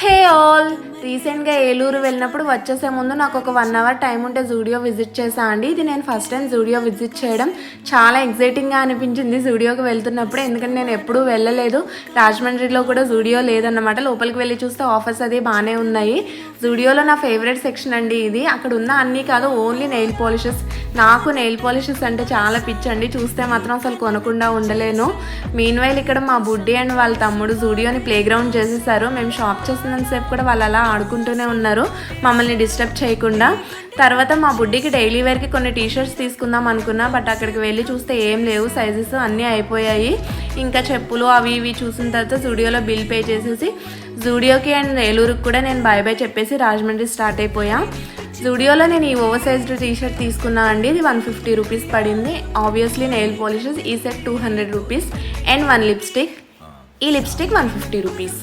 Hey all, రీసెంట్గా ఏలూరు వెళ్ళినప్పుడు వచ్చేసే ముందు నాకు ఒక 1 అవర్ టైం ఉంటే జూడియో విజిట్ చేసా అండి. ఇది నేను ఫస్ట్ టైం జూడియో విజిట్ చేయడం. చాలా ఎగ్జైటింగ్గా అనిపించింది జూడియోకి వెళ్తున్నప్పుడు, ఎందుకంటే నేను ఎప్పుడూ వెళ్ళలేదు. రాజమండ్రిలో కూడా జూడియో లేదన్నమాట. లోపలికి వెళ్ళి చూస్తే ఆఫర్స్ అది బాగానే ఉన్నాయి. జూడియోలో నా ఫేవరెట్ సెక్షన్ అండి ఇది. అక్కడ ఉన్న అన్నీ కాదు, ఓన్లీ నెయిల్ పాలిషెస్. నాకు నెయిల్ పాలిషెస్ అంటే చాలా పిచ్చండి, చూస్తే మాత్రం అసలు కొనకుండా ఉండలేను. మీన్వైల్ ఇక్కడ మా బుడ్డి అండ్ వాళ్ళ తమ్ముడు జూడియోని ప్లే గ్రౌండ్ చేసేసారు. మేము షాప్ చేస్తున్నంతసేపు కూడా వాళ్ళు అలా ఆడుకుంటూనే ఉన్నారు, మమ్మల్ని డిస్టర్బ్ చేయకుండా. తర్వాత మా బుడ్డికి డైలీ వేర్కి కొన్ని టీషర్ట్స్ తీసుకుందాం అనుకున్నా, బట్ అక్కడికి వెళ్ళి చూస్తే ఏం లేవు, సైజెస్ అన్నీ అయిపోయాయి. ఇంకా చెప్పులు అవి ఇవి చూసిన తర్వాత జూడియోలో బిల్ పే చేసేసి జూడియోకి అండ్ ఏలూరుకి కూడా నేను బాయ్ బాయ్ చెప్పేసి రాజమండ్రి స్టార్ట్ అయిపోయా. జూడియోలో నేను ఈ ఓవర్ సైజ్డ్ టీషర్ట్ తీసుకున్నా అండి. ఇది 150 రూపీస్ పడింది. ఆబ్వియస్లీ నెయిల్ పాలిషెస్ ఈ సెట్ 200 రూపీస్ అండ్ 1 లిప్స్టిక్. ఈ లిప్స్టిక్ 150 రూపీస్.